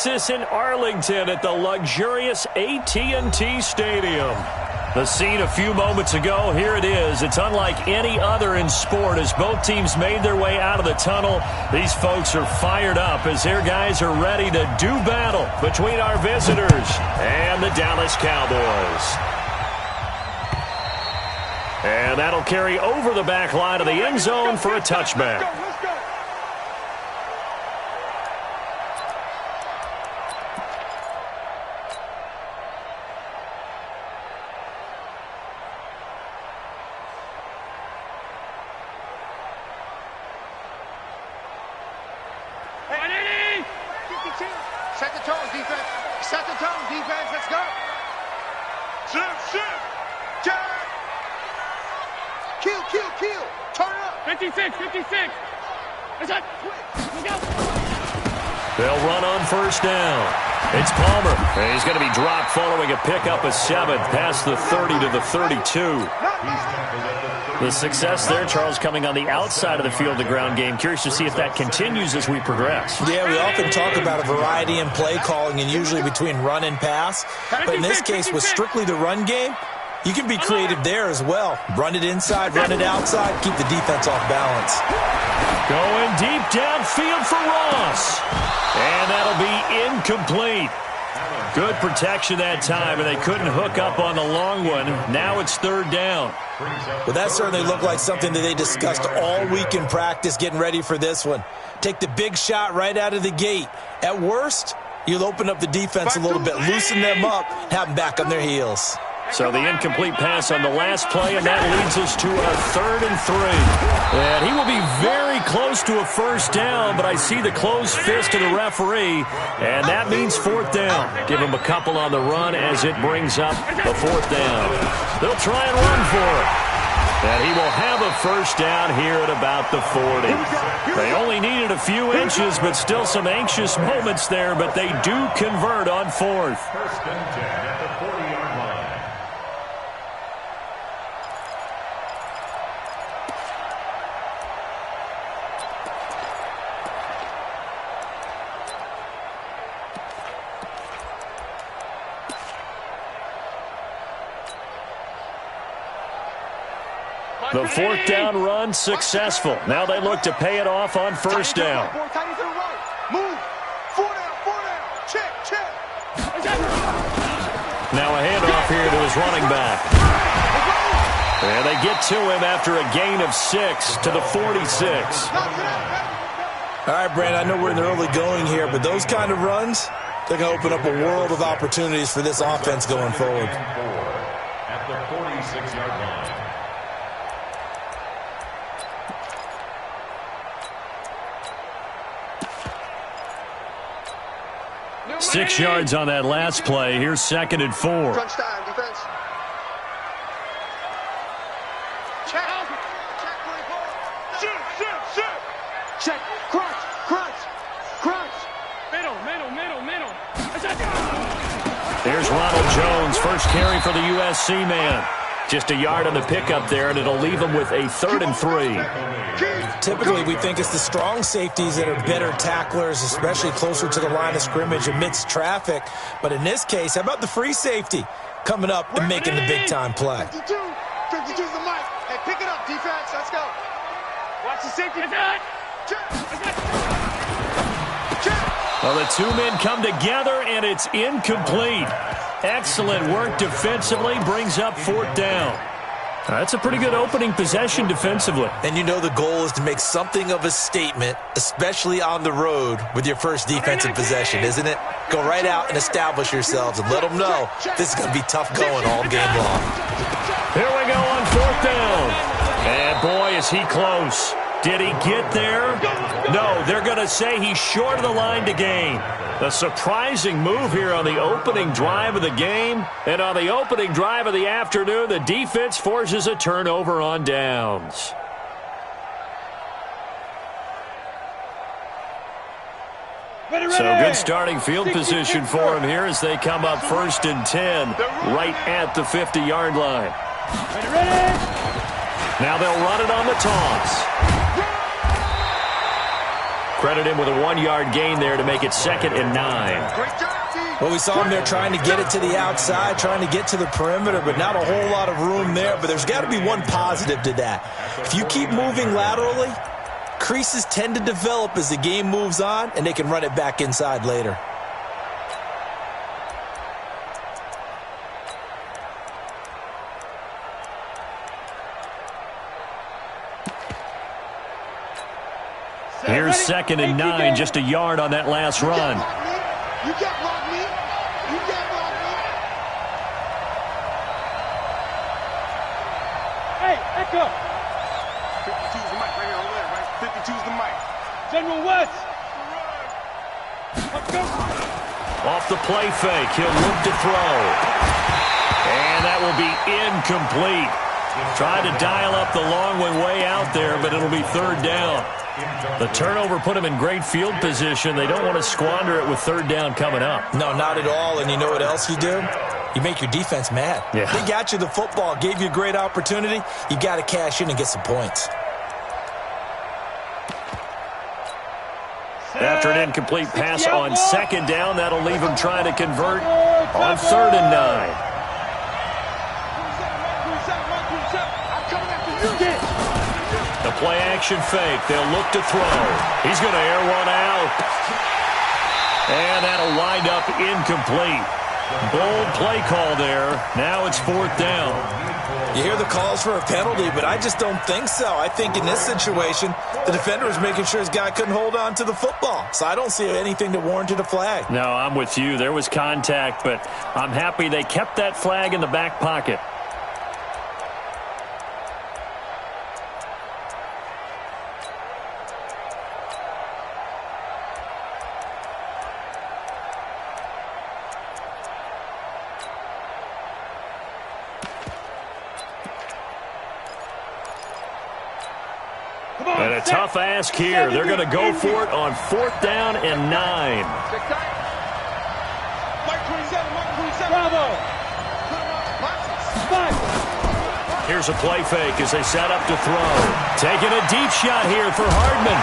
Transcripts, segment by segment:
Texas in Arlington at the luxurious AT&T Stadium. The scene a few moments ago, here it is. It's unlike any other in sport as both teams made their way out of the tunnel. These folks are fired up as their guys are ready to do battle between our visitors and the Dallas Cowboys. And that'll carry over the back line of the end zone for a touchback. Set the tone, defense. Set the tone, defense. Let's go. Shift. Jack. Kill. Turn up. 56. Is that? Look out. They'll run on first down. It's Palmer. He's going to be dropped following a pickup of 7 past the 30 to the 32. The success there, Charles, coming on the outside of the field-to-ground game. Curious to see if that continues as we progress. Yeah, we often talk about a variety in play calling and usually between run and pass. But in this case, with strictly the run game, you can be creative there as well. Run it inside, run it outside, keep the defense off balance. Going deep downfield for Ross. And that'll be incomplete. Good protection that time, and they couldn't hook up on the long one. Now it's third down. Well, that certainly looked like something that they discussed all week in practice, getting ready for this one. Take the big shot right out of the gate. At worst, you'll open up the defense a little bit, loosen them up, have them back on their heels. So the incomplete pass on the last play, and that leads us to a 3rd and 3. And he will be very close to a first down, but I see the closed fist of the referee, and that means 4th down. Give him a couple on the run as it brings up the 4th down. They'll try and run for it. And he will have a first down here at about the 40. They only needed a few inches, but still some anxious moments there, but they do convert on 4th. First and 10 at the 40-yard line. The 4th down run successful. Now they look to pay it off on first down. Move. 4 down. Check. Now a handoff here to his running back. And they get to him after a gain of 6 to the 46. All right, Brand, I know we're in the early going here, but those kind of runs, they're going to open up a world of opportunities for this offense going forward. At the 46-yard line. 6 yards on that last play. Here's 2nd and 4. Crunch time, defense. Check. Check. Crunch. Middle. There's Ronald Jones, first carry for the USC man. Just a yard on the pickup there, and it'll leave him with a 3rd and 3. Typically, we think it's the strong safeties that are better tacklers, especially closer to the line of scrimmage amidst traffic. But in this case, how about the free safety coming up and making the big-time play? 52's the mic. Hey, pick it up, defense. Let's go. Watch the safety. Well, the 2 men come together, and it's incomplete. Excellent work defensively, brings up 4th down. That's a pretty good opening possession defensively. And you know the goal is to make something of a statement, especially on the road with your first defensive possession, isn't it? Go right out and establish yourselves and let them know this is going to be tough going all game long. Here we go on 4th down. And boy, is he close. Did he get there? No, they're going to say he's short of the line to gain. A surprising move here on the opening drive of the game. And on the opening drive of the afternoon, the defense forces a turnover on downs. So good starting field position for him here as they come up 1st and 10 right at the 50-yard line. Now they'll run it on the toss. Credit him with a 1-yard gain there to make it 2nd and 9. Great job, D. Well, we saw him there trying to get it to the outside, trying to get to the perimeter, but not a whole lot of room there. But there's got to be one positive to that. If you keep moving laterally, creases tend to develop as the game moves on, and they can run it back inside later. Here's 2nd and 9, just a yard on that last run. You can't block me. You can't block me. Hey, Echo. 52's the mic right here over there, right? 52's the mic. General West. Let's go. Off the play fake, he'll look to throw. And that will be incomplete. Tried to dial up the long way out there, but it'll be 3rd down. The turnover put him in great field position. They don't want to squander it with 3rd down coming up. No, not at all. And you know what else you do? You make your defense mad. Yeah. They got you the football, gave you a great opportunity. You got to cash in and get some points. After an incomplete pass on 2nd down, that'll leave him trying to convert on 3rd and 9. The play-action fake. They'll look to throw. He's going to air one out. And that'll wind up incomplete. Bold play call there. Now it's 4th down. You hear the calls for a penalty, but I just don't think so. I think in this situation, the defender was making sure his guy couldn't hold on to the football. So I don't see anything that warranted a flag. No, I'm with you. There was contact, but I'm happy they kept that flag in the back pocket. And a tough ask here. They're going to go for it on 4th down and 9. Check time. Mike 27, Mike 27. Bravo. Here's a play fake as they set up to throw. Taking a deep shot here for Hardman.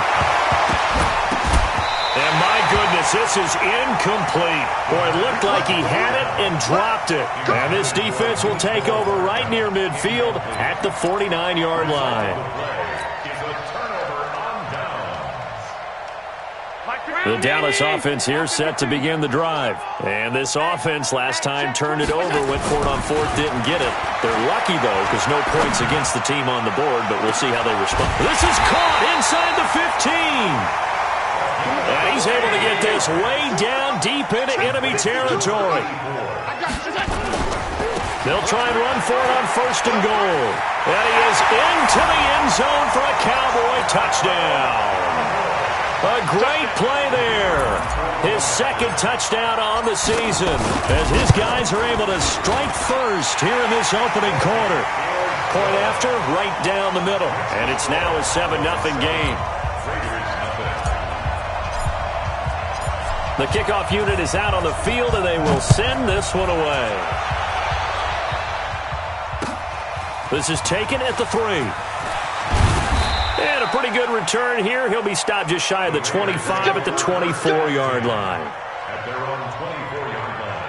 And my goodness, this is incomplete. Boy, it looked like he had it and dropped it. And this defense will take over right near midfield at the 49-yard line. The Dallas offense here set to begin the drive. And this offense last time turned it over, went for it on 4th, didn't get it. They're lucky, though, because no points against the team on the board, but we'll see how they respond. This is caught inside the 15. And he's able to get this way down deep into enemy territory. They'll try and run for it on 1st and goal. And he is into the end zone for a Cowboy touchdown. A great play there. His 2nd touchdown on the season as his guys are able to strike first here in this opening quarter. Point after, right down the middle. And it's now a 7-0 game. The kickoff unit is out on the field, and they will send this one away. This is taken at the 3. And a pretty good return here. He'll be stopped just shy of the 25 at the 24-yard line. At their own 24-yard line.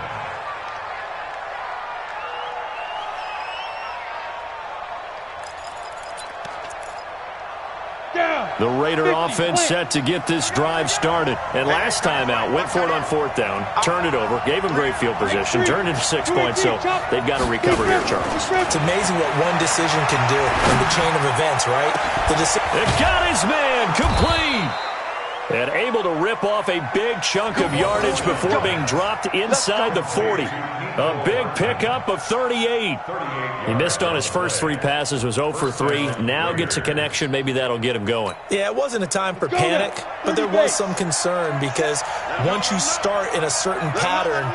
The Raider offense set to get this drive started. And last time out, went for it on 4th down, turned it over, gave him great field position, turned it to 6 points, so they've got to recover here, Charles. It's amazing what one decision can do in the chain of events, right? It got his man complete. And able to rip off a big chunk of yardage before being dropped inside the 40. A big pickup of 38. He missed on his first 3 passes, was 0 for 3. Now gets a connection. Maybe that'll get him going. Yeah, it wasn't a time for panic, but there was some concern because once you start in a certain pattern,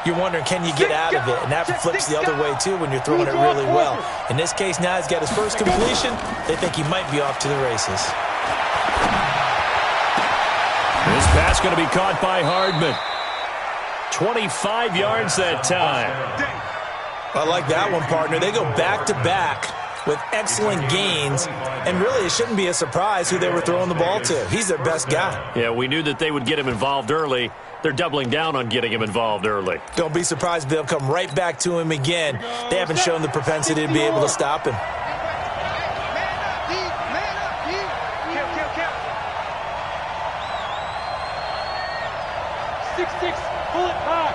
you're wondering, can you get out of it? And that flips the other way, too, when you're throwing it really well. In this case, now he's got his first completion. They think he might be off to the races. This pass going to be caught by Hardman. 25 yards that time. I like that one, partner. They go back-to-back with excellent gains, and really it shouldn't be a surprise who they were throwing the ball to. He's their best guy. Yeah, we knew that they would get him involved early. They're doubling down on getting him involved early. Don't be surprised if they'll come right back to him again. They haven't shown the propensity to be able to stop him. Bullet high.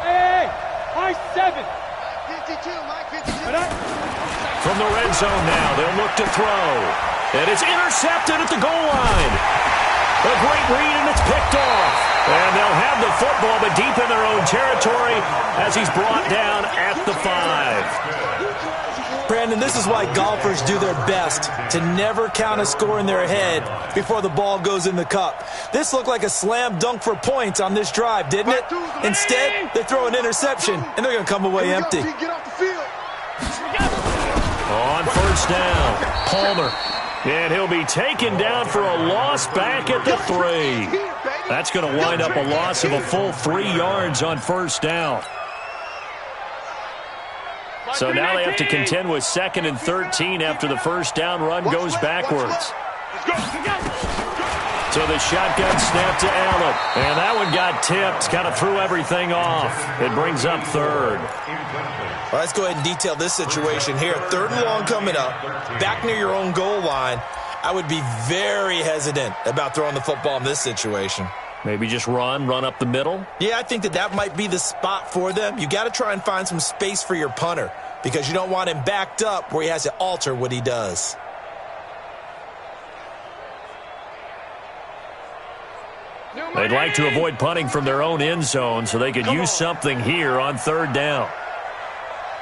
Hey, high 7. 52, Mike, 52. From the red zone now, they'll look to throw. And it's intercepted at the goal line. A great read, and it's picked off. And they'll have the football, but deep in their own territory as he's brought down at the 5. Brandon, this is why golfers do their best to never count a score in their head before the ball goes in the cup. This looked like a slam dunk for points on this drive, didn't it? Instead, they throw an interception, and they're going to come away empty. Get off the field. On first down, Palmer. And he'll be taken down for a loss back at the 3. That's going to wind up a loss of a full 3 yards on first down. So now they have to contend with 2nd and 13 after the first down run goes backwards. So the shotgun snap to Allen. And that one got tipped, kind of threw everything off. It brings up 3rd. Well, let's go ahead and detail this situation here. 3rd and long coming up, back near your own goal line. I would be very hesitant about throwing the football in this situation. Maybe just run up the middle? Yeah, I think that might be the spot for them. You got to try and find some space for your punter because you don't want him backed up where he has to alter what he does. They'd like to avoid punting from their own end zone so they could use something here on 3rd down.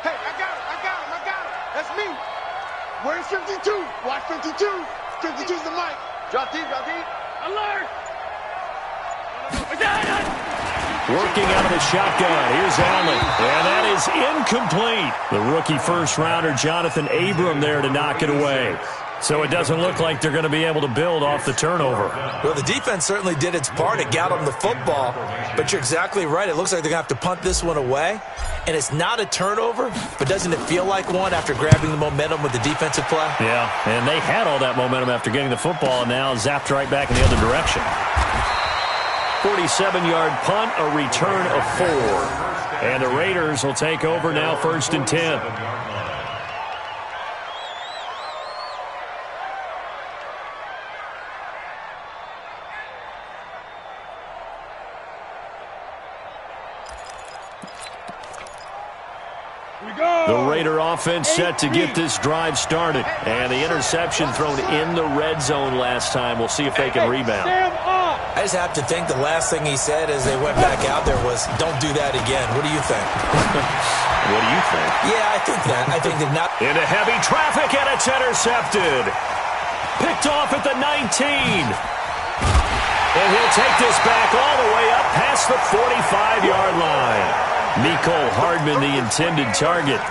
Hey, I got him. That's me. Where's 52? Watch 52. 52's the mic. Drop deep. Alert! Working out of the shotgun. Here's Allen. And that is incomplete. The rookie first-rounder, Jonathan Abram, there to knock it away. So it doesn't look like they're going to be able to build off the turnover. Well, the defense certainly did its part. It got them the football. But you're exactly right. It looks like they're going to have to punt this one away. And it's not a turnover, but doesn't it feel like one after grabbing the momentum with the defensive play? Yeah, and they had all that momentum after getting the football and now zapped right back in the other direction. 47-yard punt, a return of 4. And the Raiders will take over now 1st and 10. The Raider offense set to get this drive started. And the interception thrown in the red zone last time. We'll see if they can rebound. I just have to think the last thing he said as they went back out there was, don't do that again. What do you think? What do you think? Yeah, I think that. I think that not. Into heavy traffic, and it's intercepted. Picked off at the 19. And he'll take this back all the way up past the 45-yard line. Mecole Hardman, the intended target.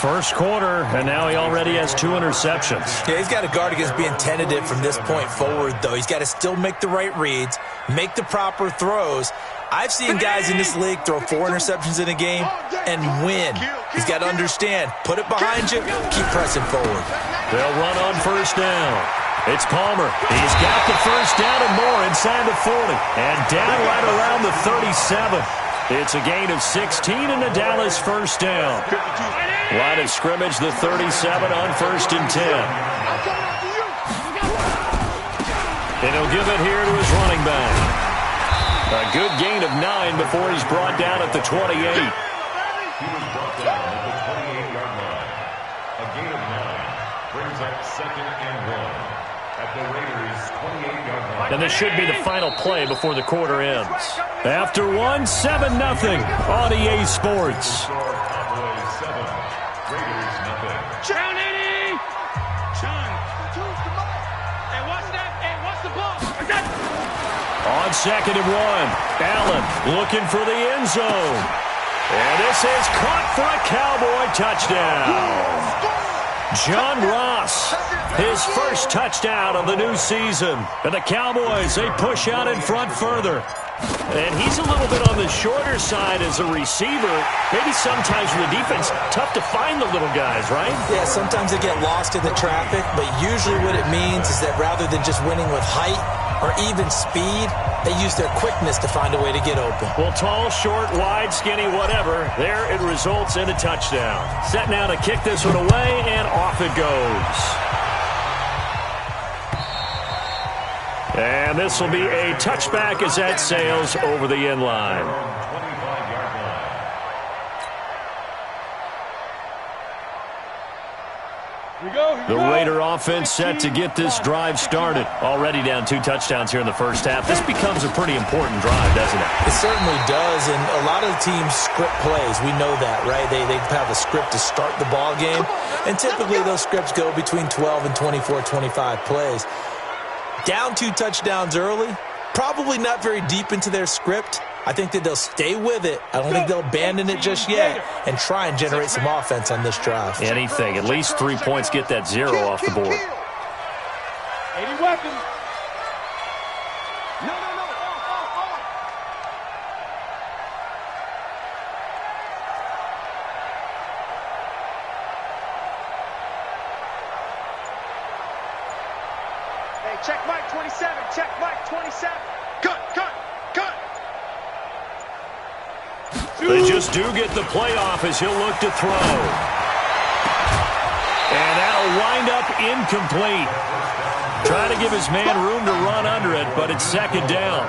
First quarter, and now he already has 2 interceptions. Yeah, he's got to guard against being tentative from this point forward, though. He's got to still make the right reads, make the proper throws. I've seen guys in this league throw 4 interceptions in a game and win. He's got to understand, put it behind you, keep pressing forward. They'll run on first down. It's Palmer. He's got the first down and more inside the 40. And down right around the 37. It's a gain of 16 and the Dallas first down. Line of scrimmage, the 37 on 1st and 10. And he'll give it here to his running back. A good gain of 9 before he's brought down at the 28. He was brought down at the 28-yard line. A gain of 9 brings up 2nd and 1 at the Raiders' 28-yard line. And this should be the final play before the quarter ends. After 1, 7-0 on EA Sports. Cowboys 7, Raiders nothing. Down 80! Sean. Hey, watch that. Hey, watch the ball. On 2nd and 1, Allen looking for the end zone. And this is caught for a Cowboy touchdown. John Ross, his first touchdown of the new season. And the Cowboys, they push out in front further. And he's a little bit on the shorter side as a receiver. Maybe sometimes for the defense, tough to find the little guys, right? Yeah, sometimes they get lost in the traffic, but usually what it means is that rather than just winning with height or even speed, they use their quickness to find a way to get open. Well, tall, short, wide, skinny, whatever, there it results in a touchdown. Set now to kick this one away, and off it goes. And this will be a touchback as that sails over the end line. The Raider offense set to get this drive started. Already down 2 touchdowns here in the first half. This becomes a pretty important drive, doesn't it? It certainly does, and a lot of teams script plays. We know that, right? They have a script to start the ball game, and typically those scripts go between 12 and 24, 25 plays. Down 2 touchdowns early, probably not very deep into their script. I think that they'll stay with it. I don't think they'll abandon it just yet and try and generate some offense on this drive. Anything. At least 3 points, get that 0 off the board. 80 weapons. No. Hey, check Mike 27. Check Mike 27. Cut. They just do get the playoff as he'll look to throw. And that'll wind up incomplete. Trying to give his man room to run under it, but it's second down.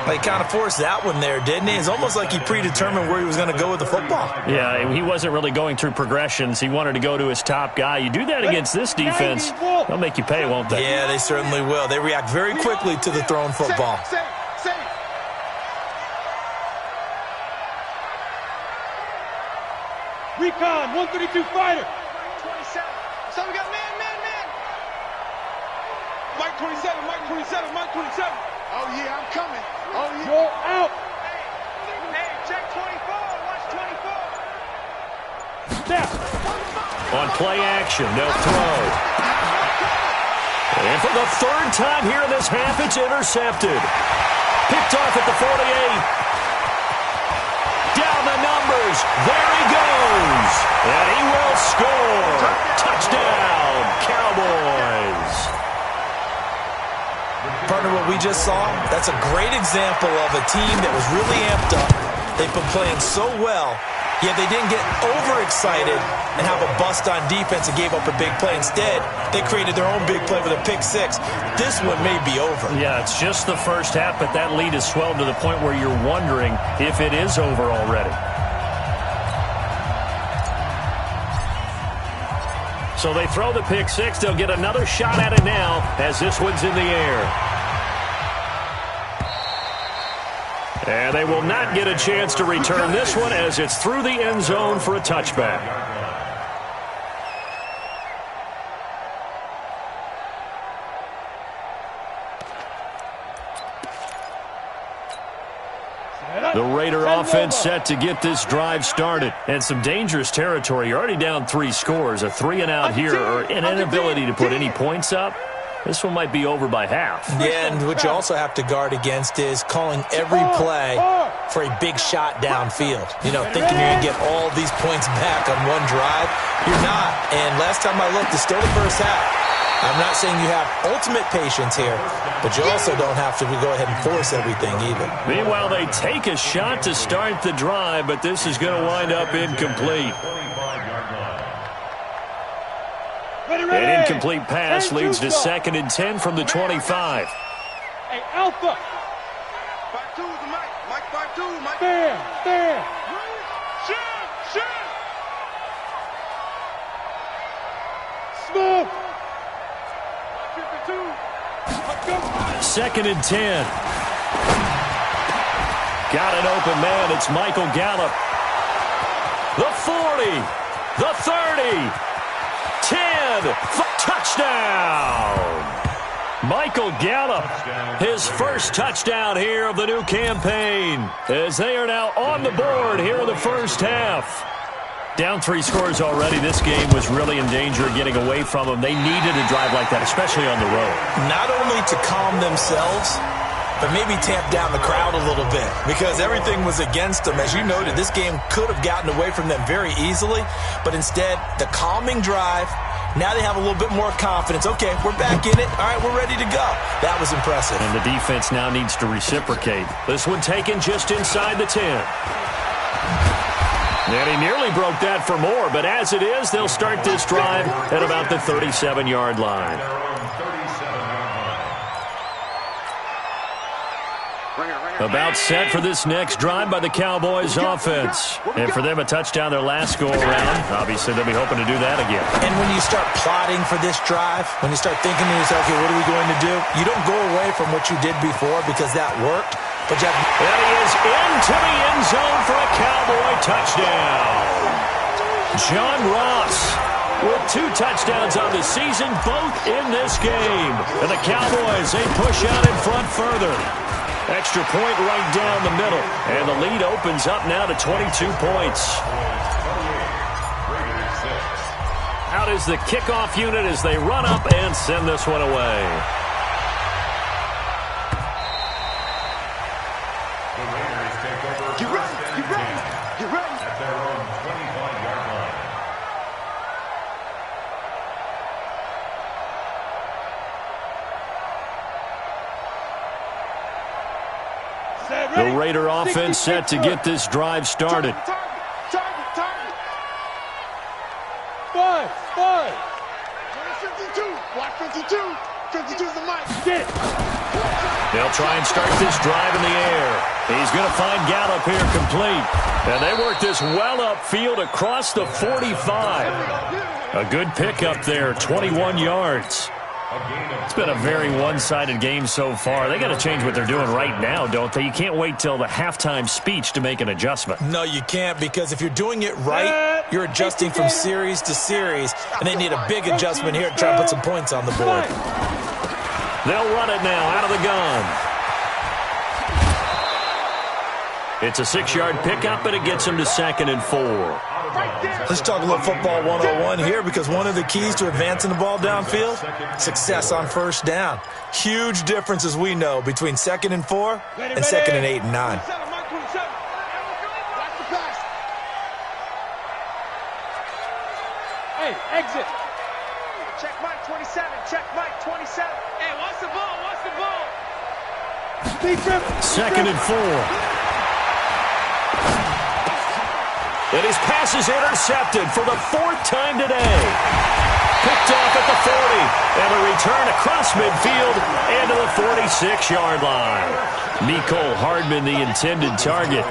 He kind of forced that one there, didn't he? It's almost like he predetermined where he was going to go with the football. Yeah, he wasn't really going through progressions. He wanted to go to his top guy. You do that against this defense, they'll make you pay, won't they? Yeah, they certainly will. They react very quickly to the thrown football. Safe. Recon, 132 fighter. 27. So we got man. Mike 27. Oh, yeah, I'm coming. Oh, yeah. You're out. Hey, check 24. Watch 24. Snap. On play action, they'll throw. And for the 3rd time here in this half, it's intercepted. Picked off at the 48. Down the numbers. There he goes. And he will score. Touchdown, Cowboys. Partner, what we just saw, that's a great example of a team that was really amped up. They've been playing so well, yet they didn't get overexcited and have a bust on defense and gave up a big play. Instead, they created their own big play with a pick 6. This one may be over. Yeah, it's just the first half, but that lead has swelled to the point where you're wondering if it is over already. So they throw the pick 6. They'll get another shot at it now as this one's in the air. And they will not get a chance to return this one as it's through the end zone for a touchback. The Raider offense set to get this drive started. And some dangerous territory. You're already down 3 scores. A 3-and-out here or an inability to put any points up. This one might be over by half. Yeah, and what you also have to guard against is calling every play for a big shot downfield. You know, thinking you're going to get all these points back on one drive. You're not. And last time I looked, it's still the first half. I'm not saying you have ultimate patience here, but you also don't have to go ahead and force everything either. Meanwhile, they take a shot to start the drive, but this is going to wind up incomplete. An incomplete pass leads to 2nd and 10 from the 25. Hey, Alpha. 5-2 to Mike. Mike 5-2. Mike. Stand. Shoot. Smooth. 2nd and 10. Got an open man. It's Michael Gallup. The 40. The 30. 10. Touchdown. Michael Gallup, his first touchdown here of the new campaign, as they are now on the board here in the first half. Down 3 scores already. This game was really in danger of getting away from them. They needed a drive like that, especially on the road. Not only to calm themselves, but maybe tamp down the crowd a little bit because everything was against them. As you noted, this game could have gotten away from them very easily, but instead, the calming drive, now they have a little bit more confidence. Okay, we're back in it. All right, we're ready to go. That was impressive. And the defense now needs to reciprocate. This one taken just inside the 10. And he nearly broke that for more, but as it is, they'll start this drive at about the 37-yard line. About set for this next drive by the Cowboys offense. And for them, a touchdown their last go-around. Obviously, they'll be hoping to do that again. And when you start plotting for this drive, when you start thinking to yourself, okay, what are we going to do? You don't go away from what you did before because that worked. But you have... And he is into the end zone for a Cowboy touchdown. John Ross with 2 touchdowns on the season, both in this game. And the Cowboys, they push out in front further. Extra point right down the middle. And the lead opens up now to 22 points. Out is the kickoff unit as they run up and send this one away. Get ready, get ready, get ready. At their own 25-yard line. The Raider offense set to get this drive started. Target. Five. 52, block 52. 52's the mic. Get it. They'll try and start this drive in the air. He's going to find Gallup here complete. And they work this well upfield across the 45. A good pickup there, 21 yards. It's been a very one-sided game so far. They got to change what they're doing right now, don't they? You can't wait till the halftime speech to make an adjustment. No, you can't, because if you're doing it right, you're adjusting from series to series, and they need a big adjustment here to try and put some points on the board. They'll run it now out of the gun. It's a 6-yard pickup, and it gets them to 2nd and 4. Let's talk a little football 101 here, because one of the keys to advancing the ball downfield, success on first down. Huge difference, as we know, between 2nd and 4 and 2nd and 8 and 9. Hey, exit. Check Mike 27, check Mike 27. Hey, what's the ball? 2nd and 4. And his pass is intercepted for the 4th time today. Picked off at the 40. And a return across midfield and to the 46-yard line. Mecole Hardman, the intended target.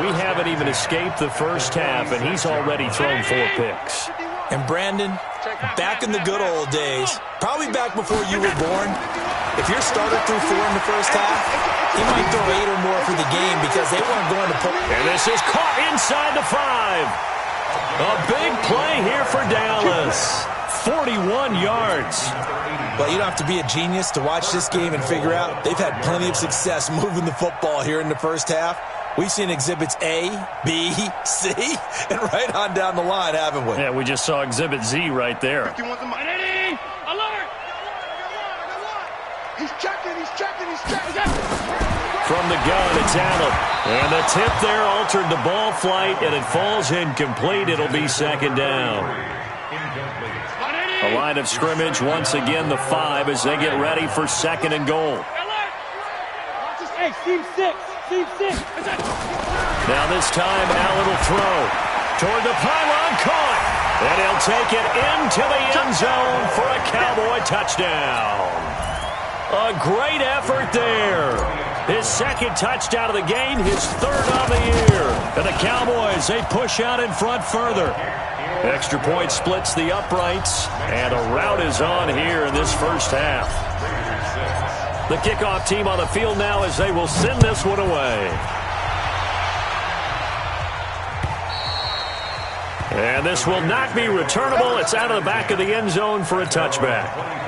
We haven't even escaped the first half, and he's already thrown 4 picks. And Brandon, back in the good old days, probably back before you were born, if your starter threw 4 in the first half, he might throw 8 or more for the game because they weren't going to put... And this is caught inside the 5. A big play here for Dallas. 41 yards. Well, you don't have to be a genius to watch this game and figure out they've had plenty of success moving the football here in the first half. We've seen exhibits A, B, C, and right on down the line, haven't we? Yeah, we just saw exhibit Z right there. 51's the mic. Ready? Alert! He's checking. From the gun, it's Allen. And the tip there altered the ball flight, and it falls incomplete. It'll be 2nd down. A line of scrimmage, once again, the 5 as they get ready for 2nd and goal. Alert! Hey, team 6. Now this time, Allen will throw. Toward the pylon, caught. And he'll take it into the end zone for a Cowboy touchdown. A great effort there. His 2nd touchdown of the game, his 3rd on the year. And the Cowboys, they push out in front further. Extra point splits the uprights, and a rout is on here in this first half. The kickoff team on the field now as they will send this one away. And this will not be returnable. It's out of the back of the end zone for a touchback.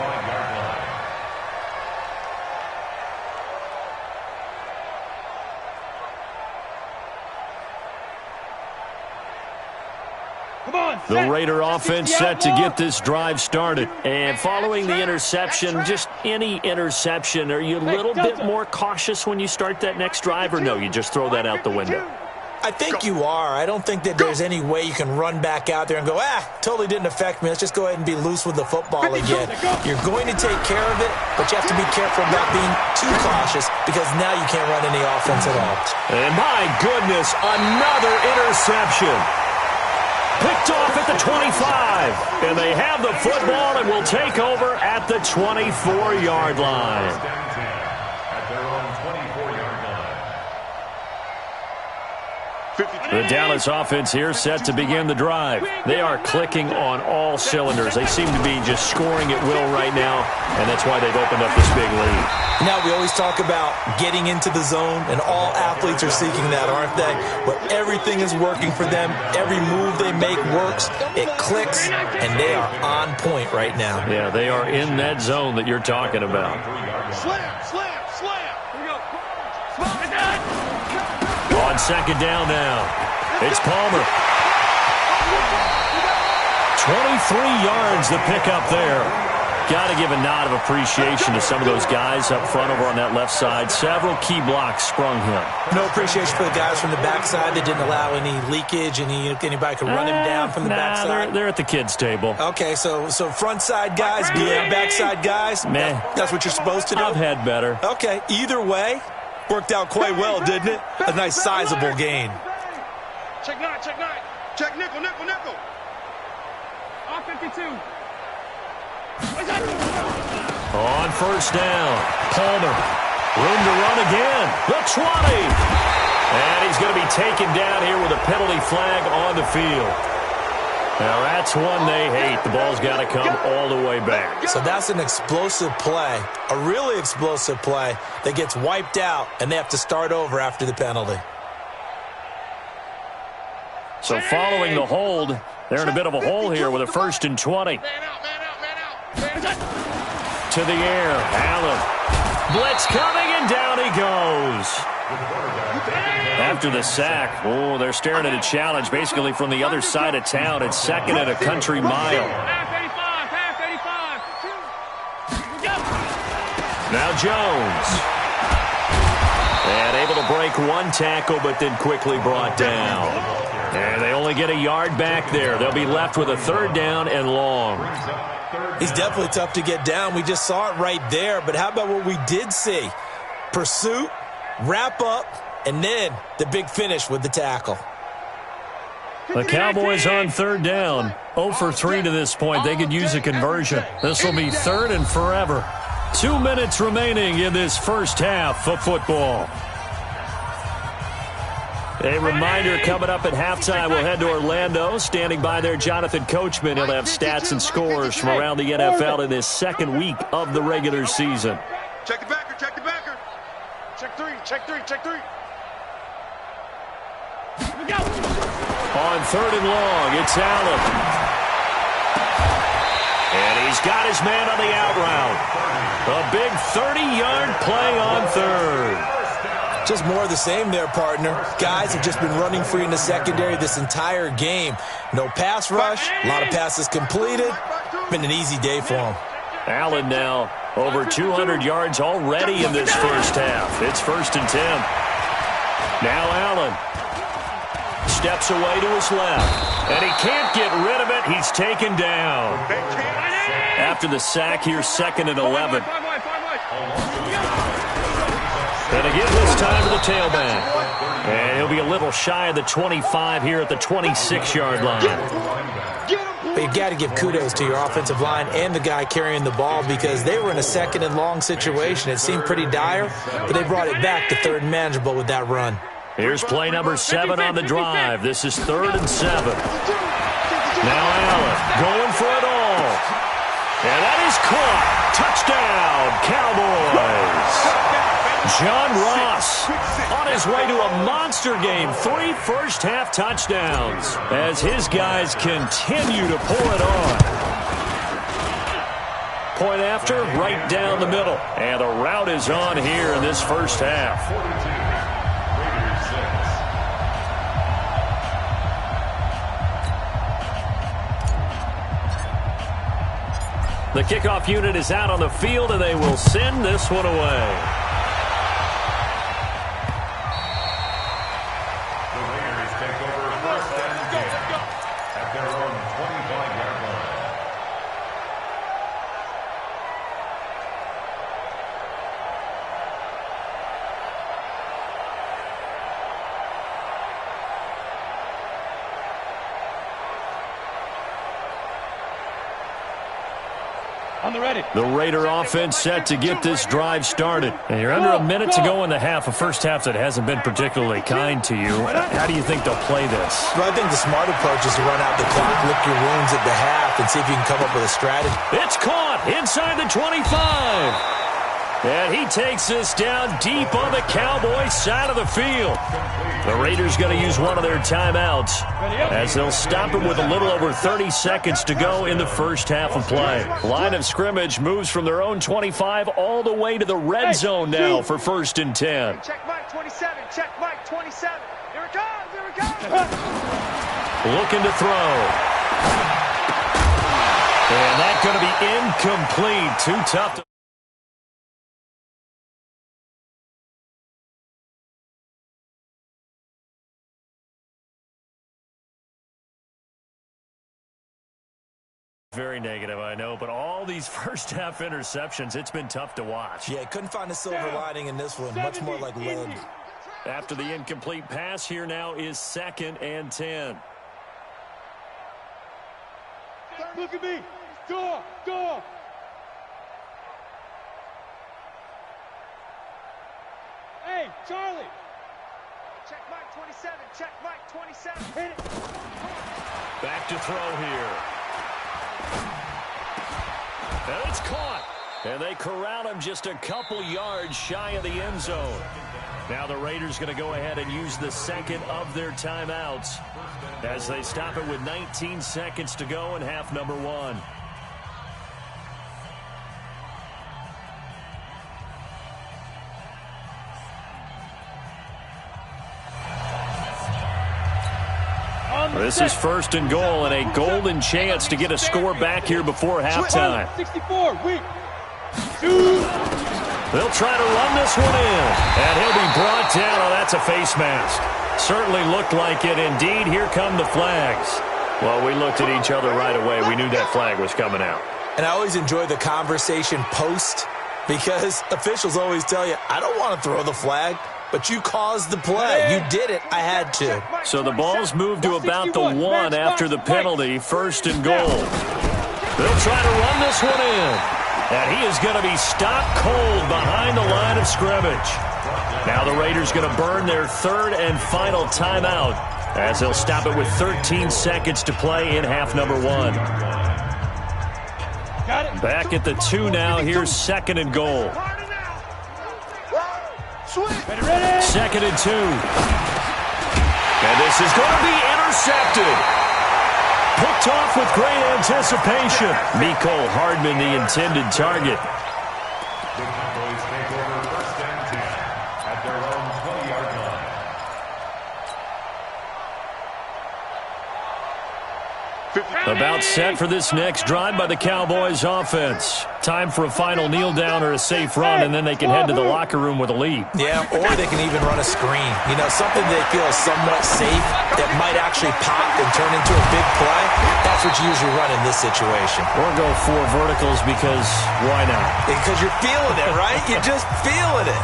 The Raider offense set to get this drive started. And following the interception, just any interception, are you a little bit more cautious when you start that next drive, or no, you just throw that out the window? I think you are. I don't think that there's any way you can run back out there and go, totally didn't affect me. Let's just go ahead and be loose with the football again. You're going to take care of it, but you have to be careful about being too cautious because now you can't run any offense at all. And my goodness, another interception. Picked off at the 25. And they have the football and will take over at the 24-yard line. The Dallas offense here set to begin the drive. They are clicking on all cylinders. They seem to be just scoring at will right now, and that's why they've opened up this big lead. Now, we always talk about getting into the zone, and all athletes are seeking that, aren't they? Where everything is working for them. Every move they make works. It clicks, and they are on point right now. Yeah, they are in that zone that you're talking about. Slam, slam, slam. Here we go. On second down now, it's Palmer. 23 yards the pickup there. Got to give a nod of appreciation to some of those guys up front over on that left side. Several key blocks sprung him. No appreciation for the guys from the backside that didn't allow any leakage, and anybody could run him down from the backside. They're at the kids' table. Okay, so front side guys, backside guys. Man, that's what you're supposed to do. I've had better. Okay, either way, worked out quite well, didn't it? A nice sizable gain. Check nine, check nine. Check nickel, nickel, nickel. All 52. On first down, Palmer. Room to run again. The 20. And he's going to be taken down here with a penalty flag on the field. Now, that's one they hate. The ball's got to come all the way back. So that's an explosive play, a really explosive play that gets wiped out, and they have to start over after the penalty. So following the hold, they're in a bit of a hole here with a 1st and 20. Man out, man out, man out. Man out. To the air, Allen. Blitz coming, and down he goes. After the sack, they're staring at a challenge basically from the other side of town. It's 2nd and a country mile. Half 85. Now Jones. And able to break one tackle, but then quickly brought down. And they only get a yard back there. They'll be left with a 3rd down and long. He's definitely tough to get down. We just saw it right there. But how about what we did see? Pursuit, wrap up, and then the big finish with the tackle. The Cowboys on 3rd down. 0 for 3 to this point. They could use a conversion. This will be 3rd and forever. 2 minutes remaining in this first half of football. A reminder coming up at halftime, we'll head to Orlando. Standing by there, Jonathan Coachman. He'll have stats and scores from around the NFL in this 2nd week of the regular season. Check the backer, check the backer. Check 3, check 3, check 3. On 3rd and long, it's Allen. And he's got his man on the out route. A big 30-yard play on 3rd. Just more of the same there, partner. Guys have just been running free in the secondary this entire game. No pass rush, a lot of passes completed. Been an easy day for him. Allen now over 200 yards already in this first half. It's 1st and 10. Now Allen steps away to his left. And he can't get rid of it. He's taken down. After the sack, here's 2nd and 11. And again this time to the tailback. And he'll be a little shy of the 25 here at the 26-yard line. But you've got to give kudos to your offensive line and the guy carrying the ball because they were in a 2nd and long situation. It seemed pretty dire, but they brought it back to 3rd and manageable with that run. Here's play number 7 on the drive. This is 3rd and 7. Now Allen going for it all. And that is caught. Touchdown, Cowboys. John Ross on his way to a monster game. 3 first-half touchdowns as his guys continue to pour it on. Point after, right down the middle. And the route is on here in this first half. The kickoff unit is out on the field, and they will send this one away. The Raiders take over first and 10 at their own 25-yard line. On the ready. The Raider offense set to get this drive started. And you're under a minute to go in the half, a first half that hasn't been particularly kind to you. How do you think they'll play this? Well, I think the smart approach is to run out the clock, lick your wounds at the half, and see if you can come up with a strategy. It's caught inside the 25. And he takes this down deep on the Cowboys side of the field. The Raiders going to use one of their timeouts as they'll stop it with a little over 30 seconds to go in the first half of play. Line of scrimmage moves from their own 25 all the way to the red zone now for first and 10. Check Mike 27. Check Mike 27. Here it comes. Here it comes. Looking to throw. And that's going to be incomplete. Too tough to... Very negative, I know, but all these first-half interceptions, it's been tough to watch. Yeah, couldn't find a silver lining in this one. Much more like lead. After the incomplete pass, here now is 2nd and 10. Look at me. Door. Hey, Charlie. Check Mike 27. Check Mike 27. Hit it. Back to throw here. And it's caught. And they corral him just a couple yards shy of the end zone. Now the Raiders going to go ahead and use the second of their timeouts as they stop it with 19 seconds to go in half number 1. This is first and goal and a golden chance to get a score back here before halftime. 64, weak. 2. They'll try to run this one in, and he'll be brought down. Oh, that's a face mask. Certainly looked like it. Indeed, here come the flags. Well, we looked at each other right away. We knew that flag was coming out. And I always enjoy the conversation post because officials always tell you, I don't want to throw the flag. But you caused the play. You did it. I had to. So the ball's moved to about the 1 after the penalty. First and goal. They'll try to run this one in. And he is going to be stopped cold behind the line of scrimmage. Now the Raiders going to burn their 3rd and final timeout as they'll stop it with 13 seconds to play in half number 1. Back at the 2 now. Here's 2nd and goal. 2nd and 2. And this is going to be intercepted. Picked off with great anticipation. Mecole Hardman, the intended target. The Cowboys take over first and 10 at their own 20-yard line. About set for this next drive by the Cowboys offense. Time for a final kneel down or a safe run, and then they can head to the locker room with a lead. Yeah, or they can even run a screen. You know, something they feel is somewhat safe that might actually pop and turn into a big play. That's what you usually run in this situation. Or go 4 verticals because why not? Because you're feeling it, right? You're just feeling it.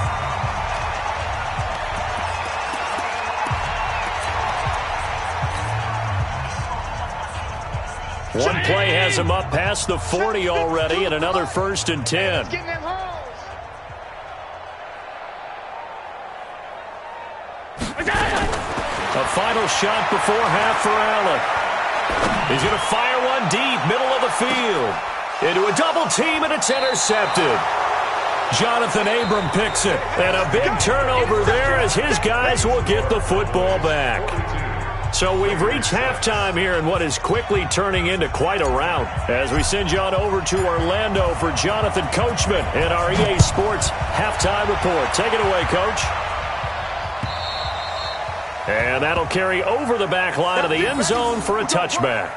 One play has him up past the 40 already, and another first and 10. Getting them holes. A final shot before half for Allen. He's going to fire one deep, middle of the field. Into a double team, and it's intercepted. Jonathan Abram picks it. And a big turnover there as his guys will get the football back. So we've reached halftime here in what is quickly turning into quite a rout. As we send you on over to Orlando for Jonathan Coachman in our EA Sports Halftime Report. Take it away, Coach. And that'll carry over the back line of the end zone for a touchback.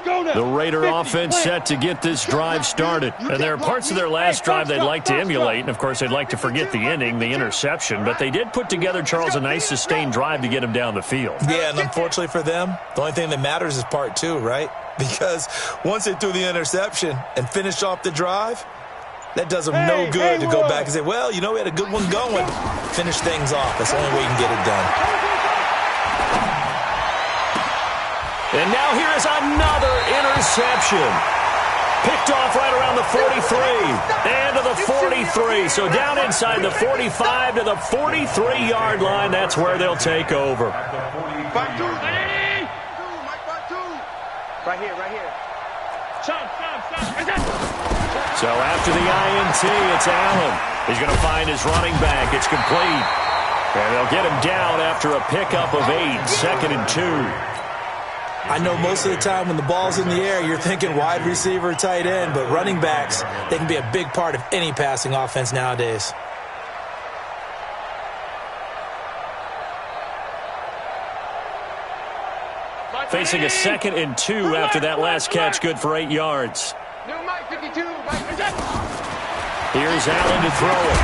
The Raider offense set to get this drive started. And there are parts of their last drive they'd like to emulate. And, of course, they'd like to forget the ending, the interception. But they did put together, Charles, a nice sustained drive to get him down the field. Yeah, and unfortunately for them, the only thing that matters is part two, right? Because once they threw the interception and finished off the drive, that does them no good to go back and say, well, you know, we had a good one going. Finish things off. That's the only way you can get it done. And now here is another interception. Picked off right around the 43 and to the 43. So down inside the 45 to the 43-yard line. That's where they'll take over. Right here, right here. So after the INT, it's Allen. He's going to find his running back. It's complete. And they'll get him down after a pickup of 8, 2nd and 2. I know most of the time when the ball's in the air, you're thinking wide receiver, tight end, but running backs, they can be a big part of any passing offense nowadays. Facing a 2nd and 2 after that last catch, good for 8 yards. Here's Allen to throw it.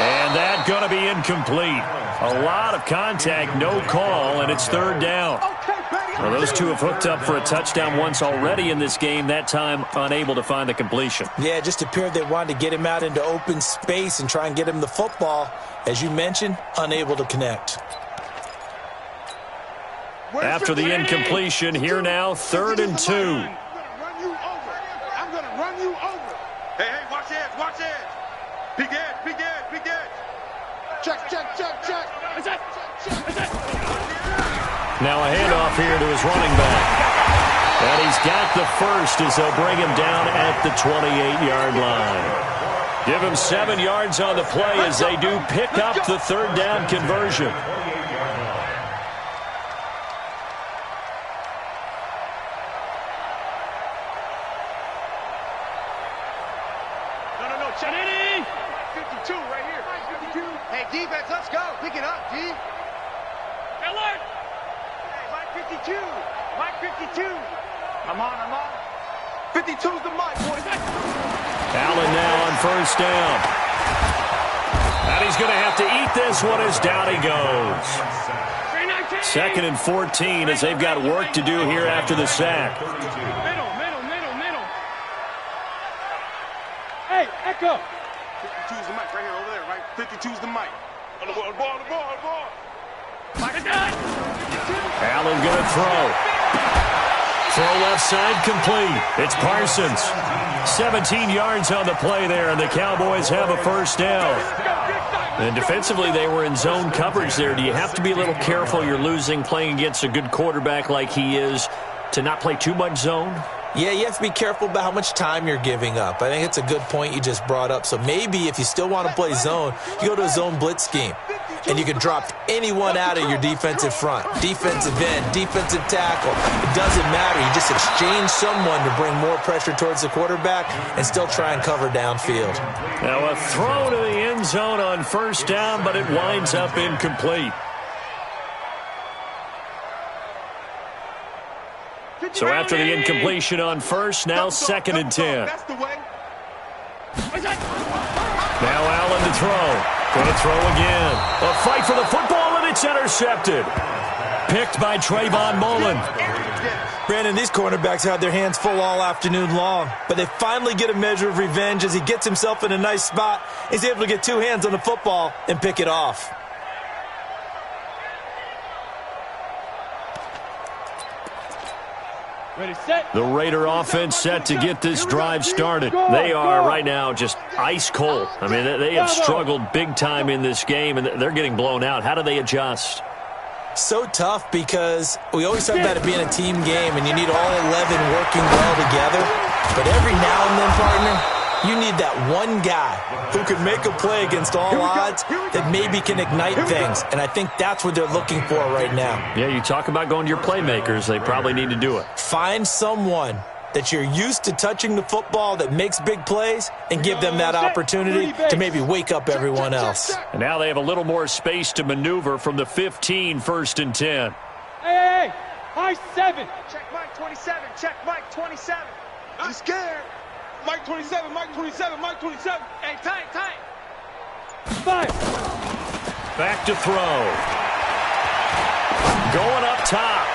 And that's going to be incomplete. A lot of contact, no call, and it's 3rd down. Well, those two have hooked up for a touchdown once already in this game, that time unable to find the completion. Yeah, it just appeared they wanted to get him out into open space and try and get him the football. As you mentioned, unable to connect. After the incompletion, here now, 3rd and 2. I'm going to run you over. Hey, watch edge, watch edge. Big edge, big edge, big edge. Check. Now a handoff here to his running back. And he's got the first as they'll bring him down at the 28-yard line. Give him 7 yards on the play as they do pick up the 3rd down conversion. No, check it. 52 right here. 52. Hey, defense, let's go. Pick it up, D. Alert. 52. Mike 52. I'm on. 52's the mic, boys. Allen now on 1st down. And he's going to have to eat this one as down he goes. 2nd and 14 as they've got work to do here after the sack. Middle. Hey, Echo. 52's the mic right here, over there, right? 52's the mic. On the ball. Allen going to throw. Throw left side complete. It's Parsons. 17 yards on the play there, and the Cowboys have a 1st down. And defensively, they were in zone coverage there. Do you have to be a little careful? You're losing playing against a good quarterback like he is to not play too much zone? Yeah, you have to be careful about how much time you're giving up. I think it's a good point you just brought up. So maybe if you still want to play zone, you go to a zone blitz scheme. And you can drop anyone out of your defensive front. Defensive end, defensive tackle. It doesn't matter. You just exchange someone to bring more pressure towards the quarterback and still try and cover downfield. Now a throw to the end zone on 1st down, but it winds up incomplete. So after the incompletion on 1st, now 2nd and 10. Now Allen to throw. Going to throw again. A fight for the football, and it's intercepted. Picked by Trayvon Mullen. Brandon, these cornerbacks had their hands full all afternoon long, but they finally get a measure of revenge as he gets himself in a nice spot. He's able to get 2 hands on the football and pick it off. The Raider offense set to get this drive started. They are right now just ice cold. I mean, they have struggled big time in this game, and they're getting blown out. How do they adjust? So tough because we always talk about it being a team game, and you need all 11 working well together. But every now and then, partner, you need that one guy who can make a play against all odds that maybe can ignite things. And I think that's what they're looking for right now. Yeah, you talk about going to your playmakers. They probably need to do it. Find someone that you're used to touching the football that makes big plays and give them that opportunity to maybe wake up everyone else. And now they have a little more space to maneuver from the 15, 1st and 10. Hey! High 7. Check Mike 27. Check Mike 27. You scared? Mike 27. Mike 27. Mike 27. Hey, tight. 5. Back to throw. Going up top.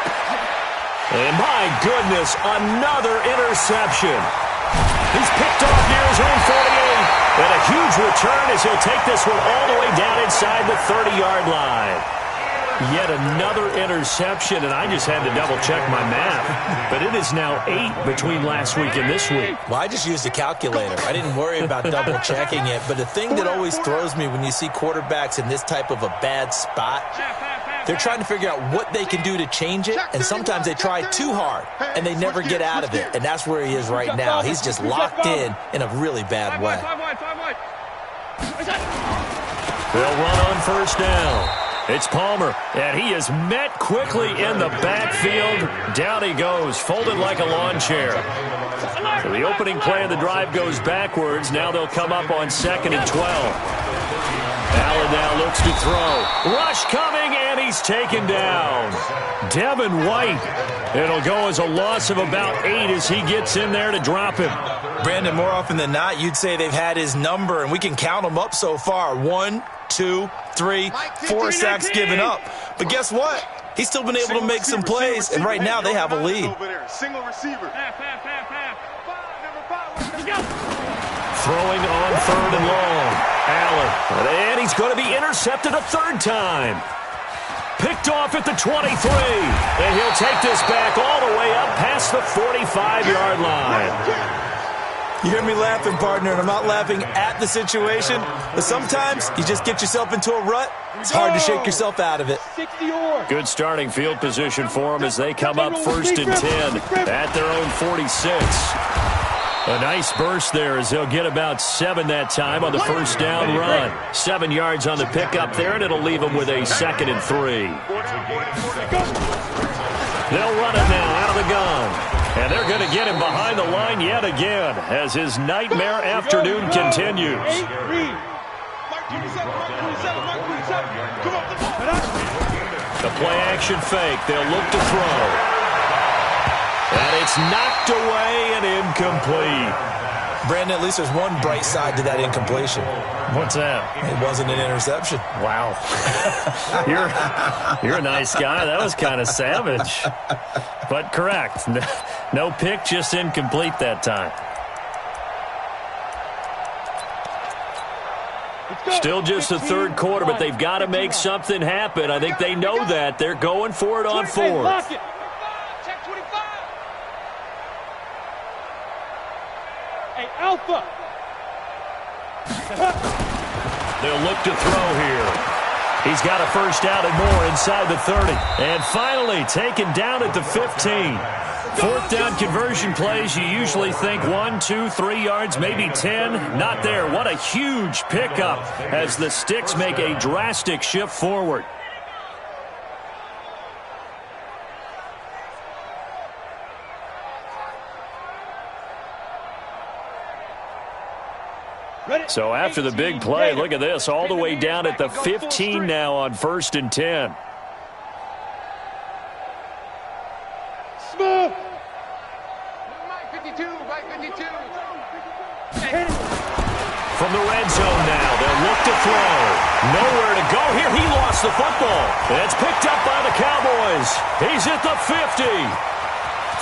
And my goodness, another interception. He's picked off near his own 48. And a huge return as he'll take this one all the way down inside the 30-yard line. Yet another interception, and I just had to double-check my math. But it is now 8 between last week and this week. Well, I just used a calculator. I didn't worry about double-checking it. But the thing that always throws me when you see quarterbacks in this type of a bad spot, they're trying to figure out what they can do to change it, and sometimes they try too hard, and they never get out of it. And that's where he is right now. He's just locked in a really bad way. They'll run on first down. It's Palmer, and he is met quickly in the backfield. Down he goes, folded like a lawn chair. So the opening play of the drive goes backwards. Now they'll come up on 2nd and 12. Allen now looks to throw. Rush coming, and he's taken down. Devin White. It'll go as a loss of about 8 as he gets in there to drop him. Brandon, more often than not, you'd say they've had his number, and we can count them up so far. 1, 2, 3, 4 sacks given up. But guess what? He's still been able to make some plays, and right now they have a lead. Single receiver. Throwing on 3rd and long. Allen. And he's going to be intercepted a 3rd time. Picked off at the 23. And he'll take this back all the way up past the 45-yard line. You hear me laughing, partner, and I'm not laughing at the situation, but sometimes you just get yourself into a rut. It's hard to shake yourself out of it. Good starting field position for them as they come up 1st and 10 at their own 46. A nice burst there as they'll get about 7 that time on the first down run. 7 yards on the pickup there, and it'll leave them with a 2nd and 3. They'll run it now out of the gun. And they're going to get him behind the line yet again as his nightmare afternoon continues. The play action fake. They'll look to throw. And it's knocked away and incomplete. Brandon, at least there's one bright side to that incompletion. What's that? It wasn't an interception. Wow. You're a nice guy. That was kind of savage. But correct. No pick, just incomplete that time. Still just the 3rd quarter, but they've got to make something happen. I think they know that. They're going for it on 4th. Hey, Alpha. They'll look to throw here. He's got a first down and more inside the 30. And finally taken down at the 15. 4th down conversion plays, you usually think 1, 2, 3 yards, maybe 10. Not there. What a huge pickup as the Sticks make a drastic shift forward. So after the big play, look at this, all the way down at the 15 now on 1st and 10. Smooth. Mike 52. From the red zone now, they'll look to throw. Nowhere to go here. He lost the football. It's picked up by the Cowboys. He's at the 50,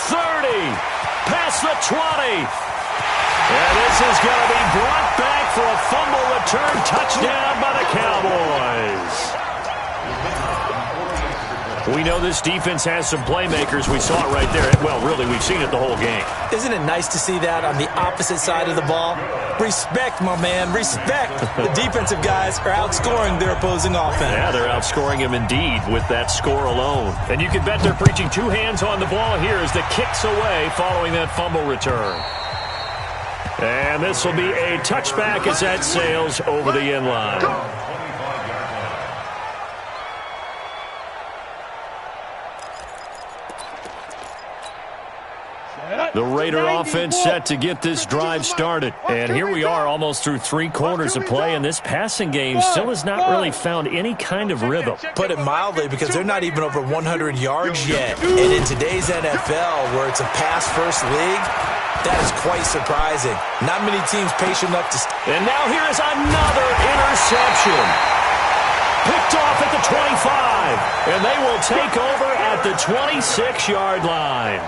30, past the 20. And this is going to be brought back for a fumble return touchdown by the Cowboys. We know this defense has some playmakers. We saw it right there. Well, really, we've seen it the whole game. Isn't it nice to see that on the opposite side of the ball? Respect, my man, respect. The defensive guys are outscoring their opposing offense. Yeah, they're outscoring him indeed with that score alone. And you can bet they're preaching 2 hands on the ball here as the kick's away following that fumble return. And this will be a touchback as that sails over the end line. The Raider offense set to get this drive started. And here we are almost through 3 quarters of play, and this passing game still has not really found any kind of rhythm. Put it mildly, because they're not even over 100 yards yet. And in today's NFL, where it's a pass-first league, that is quite surprising. Not many teams patient enough to... And now here is another interception. Picked off at the 25, and they will take over at the 26-yard line.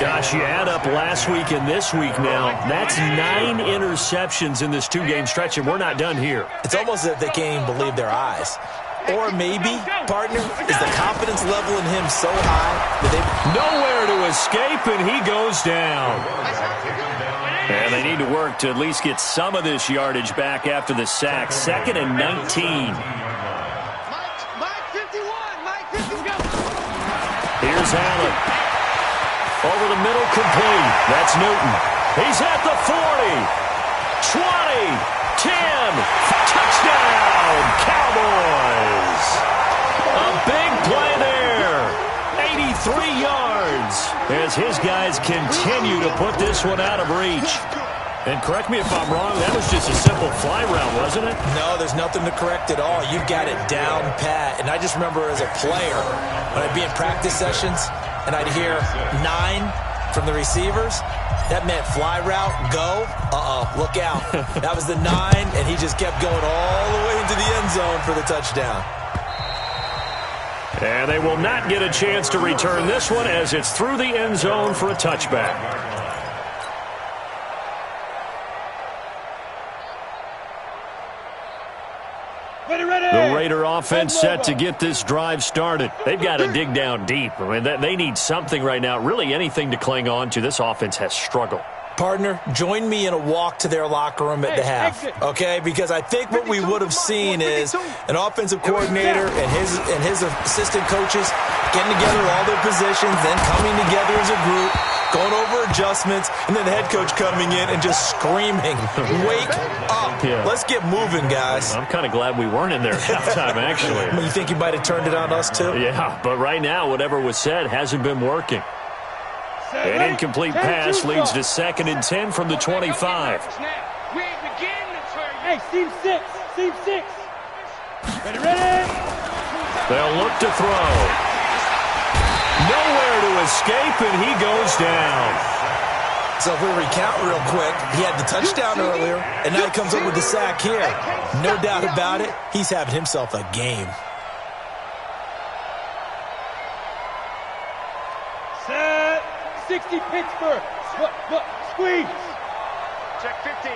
Gosh, you add up last week and this week now, that's 9 interceptions in this 2-game stretch, and we're not done here. It's almost as if they can't even believe their eyes. Or maybe, partner, is the confidence level in him so high that they... Nowhere to escape, and he goes down. And they need to work to at least get some of this yardage back after the sack. 2nd and 19. Here's Allen. Over the middle, complete. That's Newton. He's at the 40. 20. 10. Touchdown, Cowboys. A big play there. 83 yards as his guys continue to put this one out of reach. And correct me if I'm wrong, that was just a simple fly route, wasn't it? No, there's nothing to correct at all. You've got it down pat. And I just remember as a player, when I'd be in practice sessions and I'd hear 9 from the receivers, that meant fly route, go, look out. That was the 9, and he just kept going all the way into the end zone for the touchdown. And they will not get a chance to return this one as it's through the end zone for a touchback. The Raider offense set to get this drive started. They've got to dig down deep. I mean, they need something right now, really anything to cling on to. This offense has struggled. Partner, join me in a walk to their locker room at the half, okay? Because I think what we would have seen is an offensive coordinator and his assistant coaches getting together all their positions, then coming together as a group, going over adjustments, and then the head coach coming in and just screaming, wake up. Yeah. Let's get moving, guys. I'm kind of glad we weren't in there at halftime, actually. You think you might have turned it on us, too? Yeah, but right now, whatever was said hasn't been working. An incomplete pass leads to 2nd and 10 from the 25. Hey, seam 6. Ready. They'll look to throw. Nowhere to escape, and he goes down. So if we recount real quick, he had the touchdown earlier, and now he comes up with the sack here. No doubt about it, he's having himself a game. Set. 60 Pittsburgh. Look, squeeze. Check 50.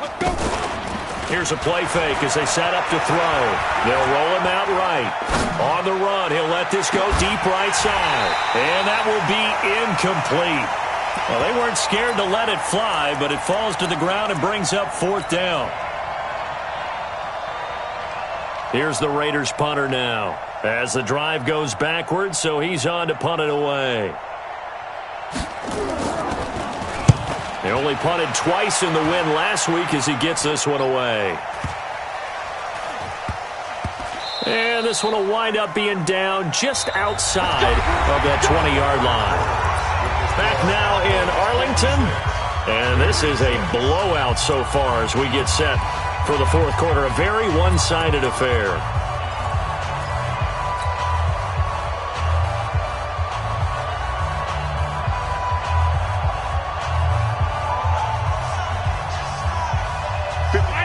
Let's go. Here's a play fake as they set up to throw. They'll roll him out right. On the run, he'll let this go deep right side. And that will be incomplete. Well, they weren't scared to let it fly, but it falls to the ground and brings up 4th down. Here's the Raiders punter now. As the drive goes backwards, so he's on to punt it away. They only punted twice in the win last week as he gets this one away. And this one will wind up being down just outside of that 20-yard line. Back now in Arlington. And this is a blowout so far as we get set for the 4th quarter. A very one-sided affair.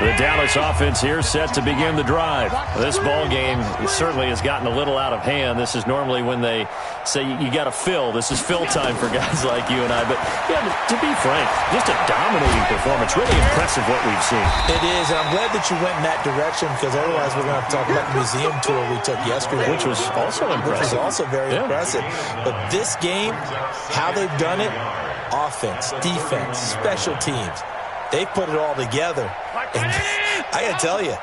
The Dallas offense here set to begin the drive. This ball game certainly has gotten a little out of hand. This is normally when they say you got to fill. This is fill time for guys like you and I. But yeah, to be frank, just a dominating performance. Really impressive what we've seen. It is, and I'm glad that you went in that direction, because otherwise we're going to have to talk about the museum tour we took yesterday. Which was also impressive. Which was also very impressive. But this game, how they've done it, offense, defense, special teams, they put it all together. And I got to tell you,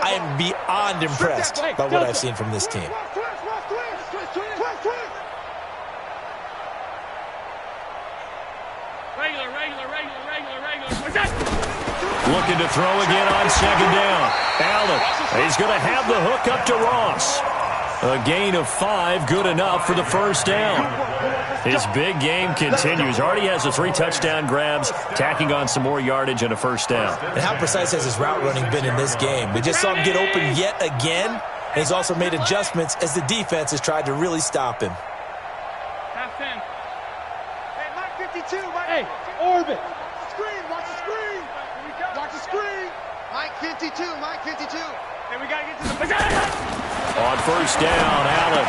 I am beyond impressed by what I've seen from this team. Looking to throw again on 2nd down. Allen, he's going to have the hook up to Ross. A gain of 5, good enough for the first down. His big game continues. Already has the 3 touchdown grabs, tacking on some more yardage and a first down. And how precise has his route running been in this game? We just saw him get open yet again, and he's also made adjustments as the defense has tried to really stop him. Half 10. Hey, Mike 52, Mike. Hey, orbit. Screen, watch the screen. Watch the screen. Mike 52, Mike 52. Hey, we got to get to the position. On first down, Allen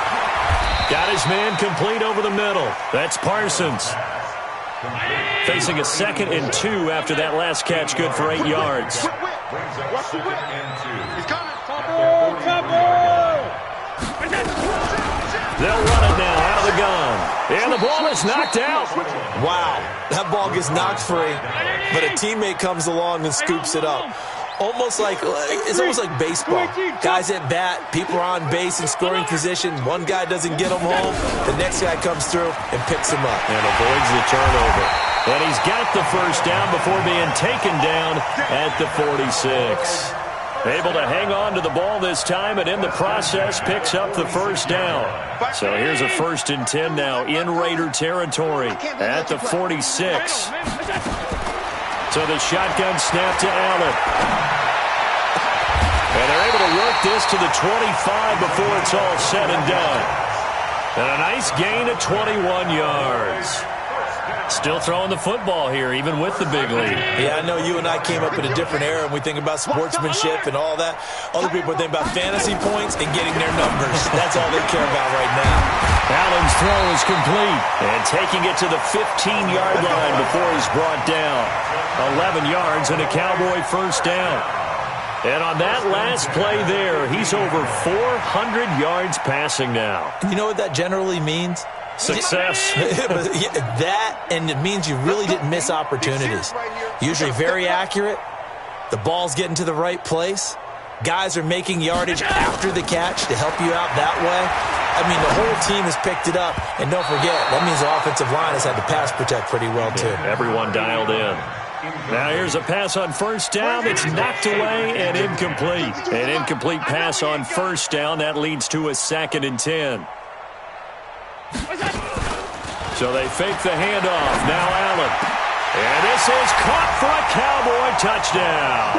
got his man complete over the middle. That's Parsons. Facing a 2nd and 2 after that last catch, good for 8 yards. Watch the whip. He's coming. They'll run it now out of the gun. And the ball is knocked out. Wow, that ball gets knocked free, but a teammate comes along and scoops it up. It's almost like baseball. Guys at bat, people are on base in scoring position. One guy doesn't get them home. The next guy comes through and picks him up. And avoids the turnover. And he's got the first down before being taken down at the 46. Able to hang on to the ball this time, and in the process picks up the first down. So here's a 1st and 10 now in Raider territory at the 46. So the shotgun snap to Allen. And they're able to work this to the 25 before it's all said and done. And a nice gain of 21 yards. Still throwing the football here, even with the big lead. Yeah, I know you and I came up in a different era, and we think about sportsmanship and all that. Other people think about fantasy points and getting their numbers. That's all they care about right now. Allen's throw is complete. And taking it to the 15-yard line before he's brought down. 11 yards and a Cowboy first down. And on that last play there, he's over 400 yards passing now. You know what that generally means? Success. That, and it means you really didn't miss opportunities. Usually very accurate. The ball's getting to the right place. Guys are making yardage after the catch to help you out that way. I mean, the whole team has picked it up. And don't forget, that means the offensive line has had to pass protect pretty well, too. Everyone dialed in. Now here's a pass on first down. It's knocked away and incomplete. An incomplete pass on first down. That leads to a 2nd and 10. So they fake the handoff. Now Allen. And this is caught for a Cowboy touchdown.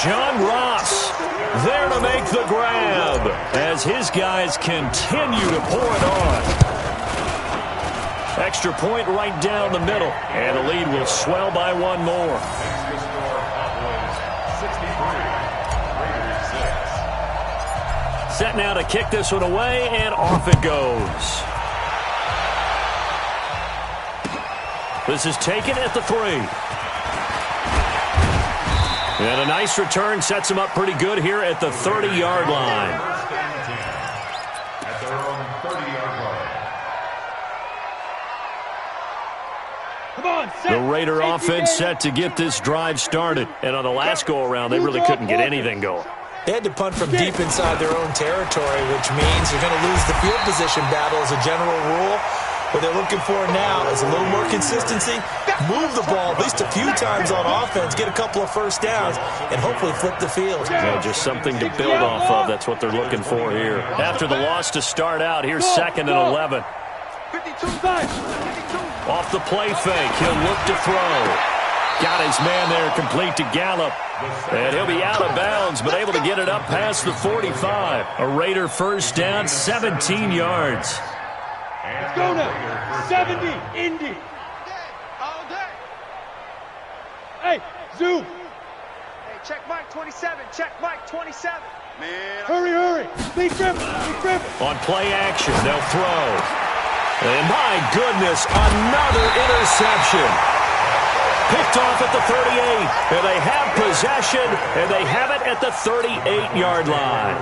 John Ross there to make the grab as his guys continue to pour it on. Extra point right down the middle. And the lead will swell by 1 more. Set now to kick this one away, and off it goes. This is taken at the 3. And a nice return sets him up pretty good here at the 30-yard line. At their own 30-yard line. Come on, set. The Raider offense set to get this drive started. And on the last go-around, they really couldn't get anything going. They had to punt from deep inside their own territory, which means you're going to lose the field position battle as a general rule. What they're looking for now is a little more consistency, move the ball at least a few times on offense, get a couple of first downs, and hopefully flip the field. Yeah, just something to build off of. That's what they're looking for here. After the loss to start out, here's 2nd and 11. 52. Off the play fake, he'll look to throw. Got his man there complete to Gallup. And he'll be out of bounds, but able to get it up past the 45. A Raider first down, 17 yards. Let's go now. 70, Indy. All day. Hey, Zoo. Hey, check Mike 27. Check Mike 27. Man. Hurry. Big Griffin. On play action, they'll throw. And my goodness, another interception. Picked off at the 38, and they have possession, and they have it at the 38-yard line.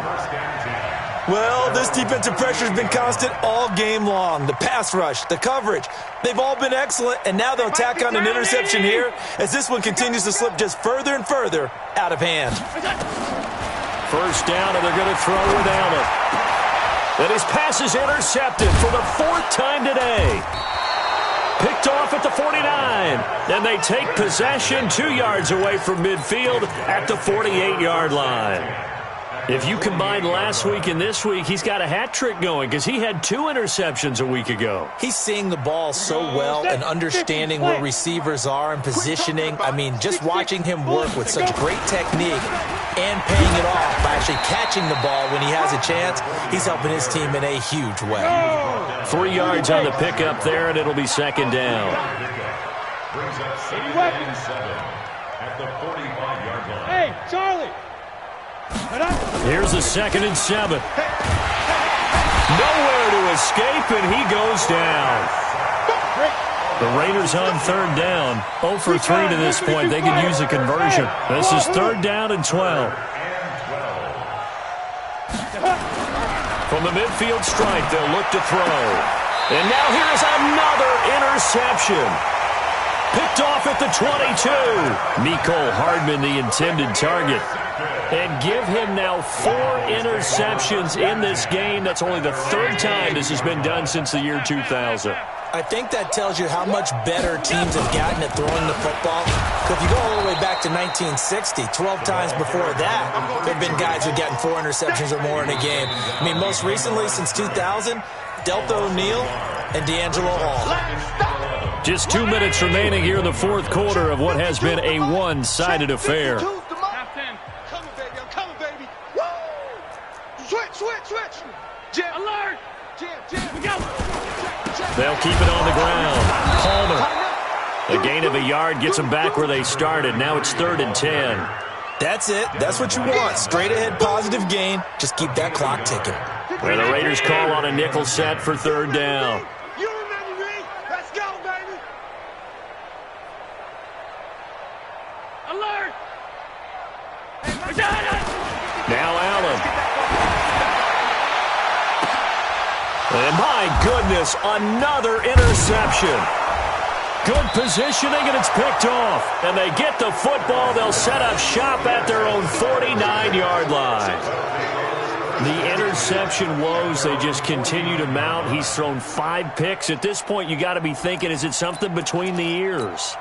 Well, this defensive pressure has been constant all game long. The pass rush, the coverage, they've all been excellent, and now they'll tack on an interception here as this one continues to slip just further and further out of hand. First down, and they're going to throw with Allen. And his pass is intercepted for the 4th time today. Picked off at the 49. And they take possession 2 yards away from midfield at the 48-yard line. If you combine last week and this week, he's got a hat trick going because he had 2 interceptions a week ago. He's seeing the ball so well and understanding where receivers are and positioning. I mean, just watching him work with such great technique and paying it off by actually catching the ball when he has a chance, he's helping his team in a huge way. 3 yards on the pickup there, and it'll be second down. Brings up 2nd and 7 at the 45-yard line. Hey, Charlie. Here's a 2nd and 7. Nowhere to escape, and he goes down. The Raiders on 3rd down. 0 for 3 to this point. They can use a conversion. This is 3rd down and 12. From the midfield stripe, they'll look to throw. And now here's another interception. Picked off at the 22. Mecole Hardman, the intended target. And give him now 4 interceptions in this game. That's only the 3rd time this has been done since the year 2000. I think that tells you how much better teams have gotten at throwing the football. So if you go all the way back to 1960, 12 times before that, there have been guys who have gotten 4 interceptions or more in a game. I mean, most recently, since 2000, Delta O'Neal and D'Angelo Hall. Just 2 minutes remaining here in the 4th quarter of what has been a one-sided affair. Switch. Jim. Alert. Jim. We go. They'll keep it on the ground. Palmer. A gain of a yard gets them back where they started. Now it's 3rd and 10. That's it. That's what you want. Straight ahead, positive gain. Just keep that clock ticking. Where the Raiders call on a nickel set for 3rd down. You remember me? Let's go, baby. Alert. Now Allen. And my goodness, another interception. Good positioning, and it's picked off. And they get the football. They'll set up shop at their own 49-yard line. The interception woes, they just continue to mount. He's thrown 5 picks. At this point, you got to be thinking, is it something between the ears?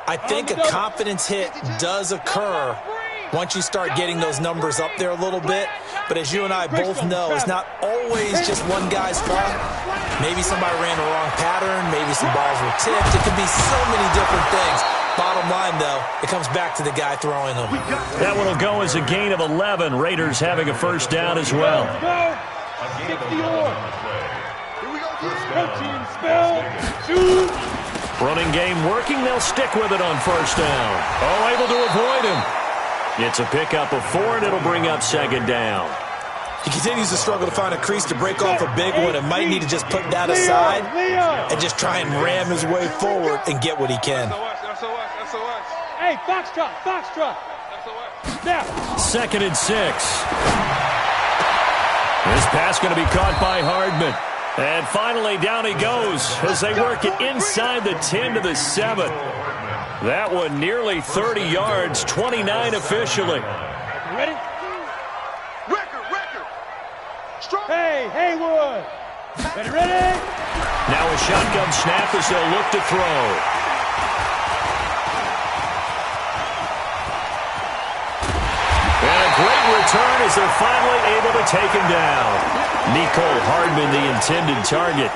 I think a confidence hit does occur once you start getting those numbers up there a little bit. But as you and I both know, it's not always just one guy's fault. Maybe somebody ran the wrong pattern. Maybe some balls were tipped. It could be so many different things. Bottom line, though, it comes back to the guy throwing them. That one will go as a gain of 11. Raiders having a 1st down as well. Kick the oar. Protein spell. Shoot. Running game working. They'll stick with it on 1st down. Oh, able to avoid him. It's a pickup of 4, and it'll bring up 2nd down. He continues to struggle to find a crease to break off a big one and might need to just put that aside and just try and ram his way forward and get what he can. Hey, Foxtrot. Now. 2nd and 6. This pass going to be caught by Hardman. And finally, down he goes as they work it inside the 10 to the 7. That one nearly 30 yards, 29 officially. Ready? Record. Strong. Hey, Haywood. Ready? Now a shotgun snap as they'll look to throw. And a great return as they're finally able to take him down. Mecole Hardman, the intended target.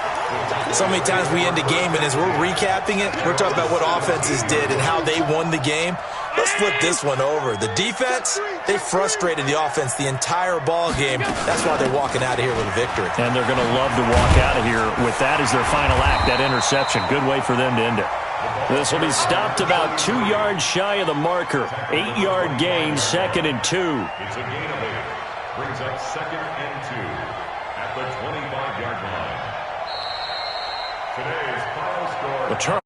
So many times we end a game, and as we're recapping it, we're talking about what offenses did and how they won the game. Let's flip this one over. The defense, they frustrated the offense the entire ball game. That's why they're walking out of here with a victory. And they're going to love to walk out of here with that as their final act, that interception. Good way for them to end it. This will be stopped about 2 yards shy of the marker. 8-yard gain, 2nd and 2. It's a gain of 8. Brings up 2nd and 2 at the 25-yard line. Today's final score.